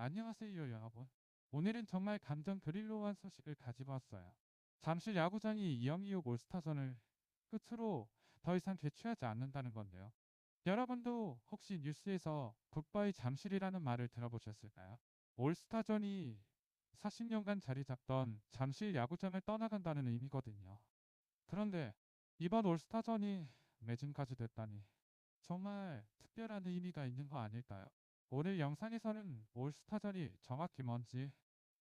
안녕하세요, 여러분. 오늘은 정말 감정 그릴로한 소식을 가지고 왔어요. 잠실 야구장이 이영이육 올스타전을 끝으로 더 이상 개최하지 않는다는 건데요. 여러분도 혹시 뉴스에서 굿바이 잠실이라는 말을 들어보셨을까요? 올스타전이 40년간 자리 잡던 잠실 야구장을 떠나간다는 의미거든요. 그런데 이번 올스타전이 매진까지 됐다니 정말 특별한 의미가 있는 거 아닐까요? 오늘 영상에서는 올스타전이 정확히 뭔지,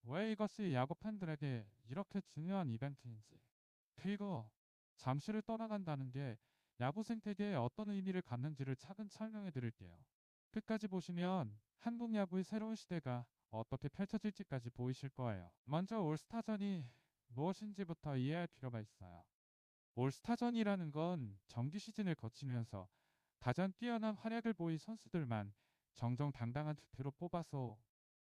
왜 이것이 야구 팬들에게 이렇게 중요한 이벤트인지, 그리고 잠시를 떠나간다는 게 야구 생태계에 어떤 의미를 갖는지를 차근 설명해 드릴게요. 끝까지 보시면 한국 야구의 새로운 시대가 어떻게 펼쳐질지까지 보이실 거예요. 먼저 올스타전이 무엇인지부터 이해할 필요가 있어요. 올스타전이라는 건 정규 시즌을 거치면서 가장 뛰어난 활약을 보인 선수들만 정정당당한 투표로 뽑아서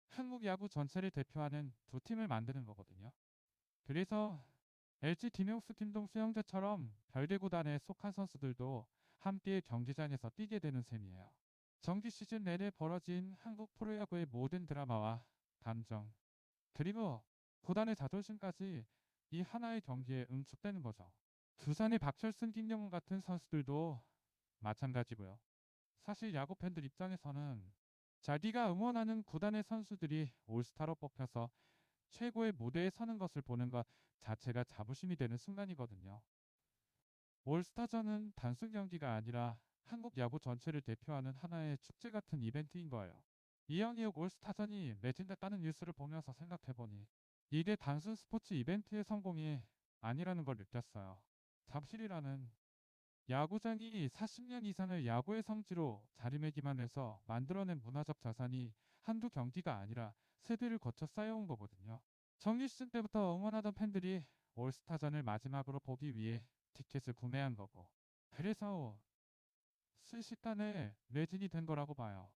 한국 야구 전체를 대표하는 두 팀을 만드는 거거든요. 그래서 LG 김용수, 김동수 형제처럼 별개 구단에 속한 선수들도 함께 경기장에서 뛰게 되는 셈이에요. 정규 시즌 내내 벌어진 한국 프로야구의 모든 드라마와 감정, 그리고 구단의 자존심까지 이 하나의 경기에 응축되는 거죠. 두산의 박철순, 김경훈 같은 선수들도 마찬가지고요. 사실 야구 팬들 입장에서는 자기가 응원하는 구단의 선수들이 올스타로 뽑혀서 최고의 무대에 서는 것을 보는 것 자체가 자부심이 되는 순간이거든요. 올스타전은 단순 경기가 아니라 한국 야구 전체를 대표하는 하나의 축제 같은 이벤트인 거예요. 이영이의 올스타전이 매진됐다는 뉴스를 보면서 생각해보니 이게 단순 스포츠 이벤트의 성공이 아니라는 걸 느꼈어요. 잠실이라는 야구장이 40년 이상을 야구의 성지로 자리매김하면서 만들어낸 문화적 자산이 한두 경기가 아니라 세대를 거쳐 쌓여온 거거든요. 정규 시즌 때부터 응원하던 팬들이 올스타전을 마지막으로 보기 위해 티켓을 구매한 거고, 그래서 순식간에 매진이 된 거라고 봐요.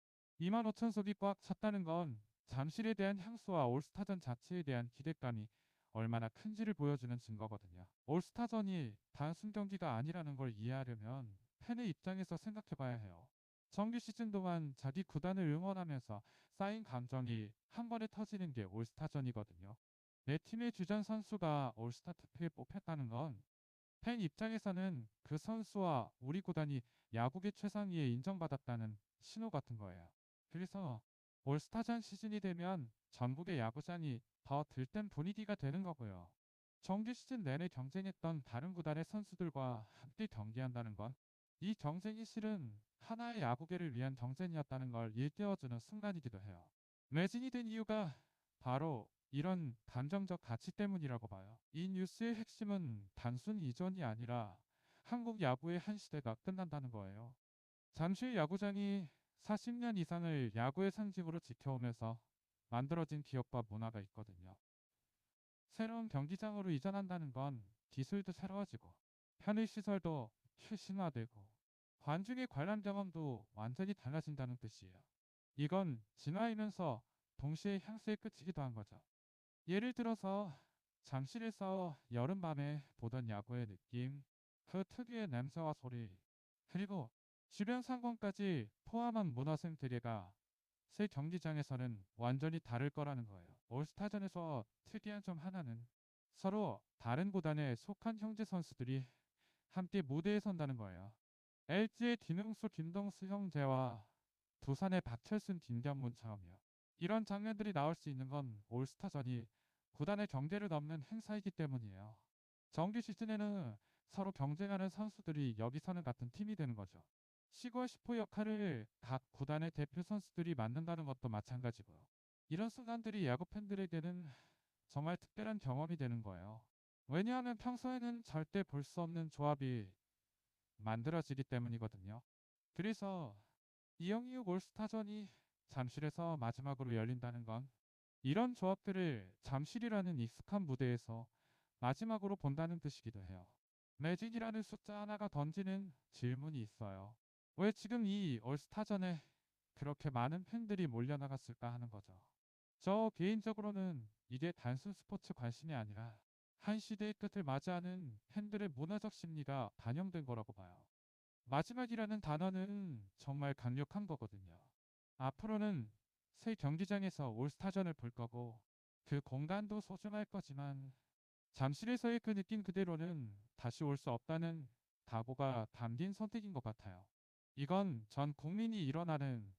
2만 5천 석이 꽉 찼다는 건 잠실에 대한 향수와 올스타전 자체에 대한 기대감이 얼마나 큰지를 보여주는 증거거든요. 올스타전이 단순 경기가 아니라는 걸 이해하려면 팬의 입장에서 생각해 봐야 해요. 정규 시즌 동안 자기 구단을 응원하면서 쌓인 감정이 한 번에 터지는 게 올스타전이거든요. 내 팀의 주전 선수가 올스타 투표에 뽑혔다는 건 팬 입장에서는 그 선수와 우리 구단이 야구계 최상위에 인정받았다는 신호 같은 거예요. 그래서 올스타전 시즌이 되면 전국의 야구장이 더 들뜬 분위기가 되는 거고요. 정규 시즌 내내 경쟁했던 다른 구단의 선수들과 함께 경기한다는 건 이 경쟁이 실은 하나의 야구계를 위한 경쟁이었다는 걸 일깨워주는 순간이기도 해요. 매진이 된 이유가 바로 이런 감정적 가치 때문이라고 봐요. 이 뉴스의 핵심은 단순 이전이 아니라 한국 야구의 한 시대가 끝난다는 거예요. 잠실 야구장이 40년 이상을 야구의 상징으로 지켜오면서 만들어진 기업과 문화가 있거든요. 새로운 경기장으로 이전한다는 건 기술도 새로워지고 편의시설도 최신화되고 관중의 관람 경험도 완전히 달라진다는 뜻이에요. 이건 진화이면서 동시에 향수의 끝이기도 한 거죠. 예를 들어서 잠실에서 여름밤에 보던 야구의 느낌, 그 특유의 냄새와 소리, 그리고 주변 상권까지 포함한 문화 생태계가 새 경기장에서는 완전히 다를 거라는 거예요. 올스타전에서 특이한 점 하나는 서로 다른 구단에 속한 형제 선수들이 함께 무대에 선다는 거예요. LG의 김용수, 김동수 형제와 두산의 박철순, 김경문처럼요. 이런 장면들이 나올 수 있는 건 올스타전이 구단의 경계를 넘는 행사이기 때문이에요. 정규 시즌에는 서로 경쟁하는 선수들이 여기서는 같은 팀이 되는 거죠. 시골 슈퍼 역할을 각 구단의 대표 선수들이 맡는다는 것도 마찬가지고요. 이런 순간들이 야구 팬들에게는 정말 특별한 경험이 되는 거예요. 왜냐하면 평소에는 절대 볼 수 없는 조합이 만들어지기 때문이거든요. 그래서 이영이육 올스타전이 잠실에서 마지막으로 열린다는 건 이런 조합들을 잠실이라는 익숙한 무대에서 마지막으로 본다는 뜻이기도 해요. 매진이라는 숫자 하나가 던지는 질문이 있어요. 왜 지금 이 올스타전에 그렇게 많은 팬들이 몰려나갔을까 하는 거죠. 저 개인적으로는 이게 단순 스포츠 관심이 아니라 한 시대의 끝을 맞이하는 팬들의 문화적 심리가 반영된 거라고 봐요. 마지막이라는 단어는 정말 강력한 거거든요. 앞으로는 새 경기장에서 올스타전을 볼 거고 그 공간도 소중할 거지만 잠실에서의 그 느낌 그대로는 다시 올 수 없다는 각오가 담긴 선택인 것 같아요. 이건 전 국민이 일어나는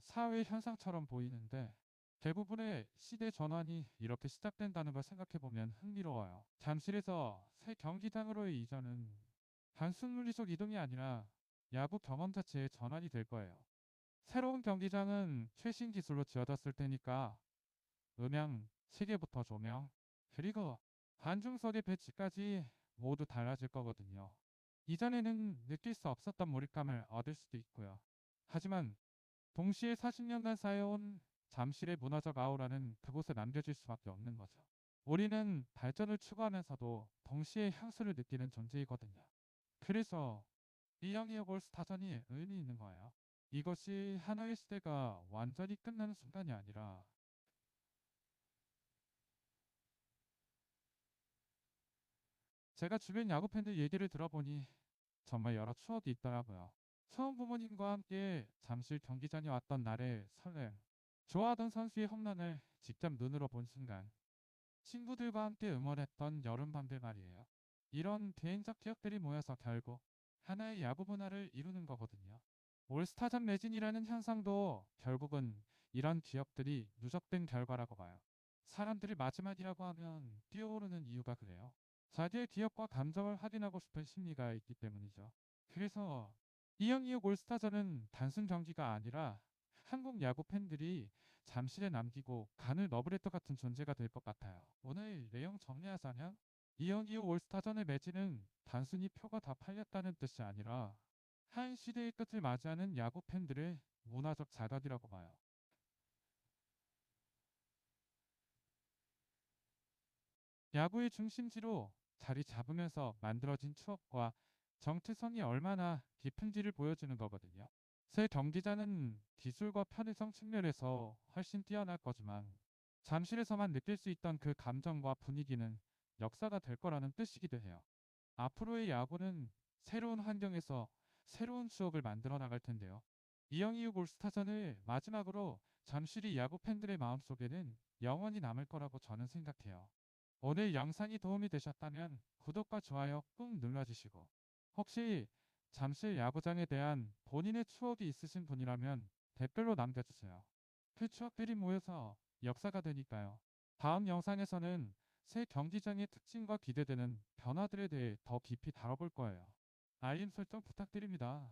사회 현상처럼 보이는데 대부분의 시대 전환이 이렇게 시작된다는 걸 생각해보면 흥미로워요. 잠실에서 새 경기장으로의 이전은 단순 물리적 이동이 아니라 야구 경험 자체의 전환이 될 거예요. 새로운 경기장은 최신 기술로 지어졌을 테니까 음향, 시계부터 조명, 그리고 관중석의 배치까지 모두 달라질 거거든요. 이전에는 느낄 수 없었던 몰입감을 얻을 수도 있고요. 하지만 동시에 40년간 쌓여온 잠실의 문화적 아우라는 그곳에 남겨질 수밖에 없는 거죠. 우리는 발전을 추구하면서도 동시에 향수를 느끼는 존재이거든요. 그래서 이영희의 올스타전이 의미 있는 거예요. 이것이 하나의 시대가 완전히 끝나는 순간이 아니라 제가 주변 야구 팬들 얘기를 들어보니 정말 여러 추억이 있더라고요. 처음 부모님과 함께 잠실 경기장에 왔던 날의 설렘, 좋아하던 선수의 홈런을 직접 눈으로 본 순간, 친구들과 함께 응원했던 여름밤들 말이에요. 이런 개인적 기억들이 모여서 결국 하나의 야구 문화를 이루는 거거든요. 올스타전 매진이라는 현상도 결국은 이런 기억들이 누적된 결과라고 봐요. 사람들이 마지막이라고 하면 뛰어오르는 이유가 그래요. 자기의 기억과 감정을 확인하고 싶은 심리가 있기 때문이죠. 그래서 이영이의 올스타전은 단순 경기가 아니라 한국 야구 팬들이 잠실에 남기고 간을 너브레터 같은 존재가 될 것 같아요. 오늘 내용 정리하자면 이영이의 올스타전의 매진은 단순히 표가 다 팔렸다는 뜻이 아니라 한 시대의 끝을 맞이하는 야구 팬들의 문화적 자각이라고 봐요. 야구의 중심지로 자리 잡으면서 만들어진 추억과 정체성이 얼마나 깊은지를 보여주는 거거든요. 새 경기장은 기술과 편의성 측면에서 훨씬 뛰어날 거지만 잠실에서만 느낄 수 있던 그 감정과 분위기는 역사가 될 거라는 뜻이기도 해요. 앞으로의 야구는 새로운 환경에서 새로운 추억을 만들어 나갈 텐데요. 이영이육 올스타전을 마지막으로 잠실이 야구 팬들의 마음속에는 영원히 남을 거라고 저는 생각해요. 오늘 영상이 도움이 되셨다면 구독과 좋아요 꾹 눌러주시고 혹시 잠실 야구장에 대한 본인의 추억이 있으신 분이라면 댓글로 남겨주세요. 그 추억들이 모여서 역사가 되니까요. 다음 영상에서는 새 경기장의 특징과 기대되는 변화들에 대해 더 깊이 다뤄볼 거예요. 알림 설정 부탁드립니다.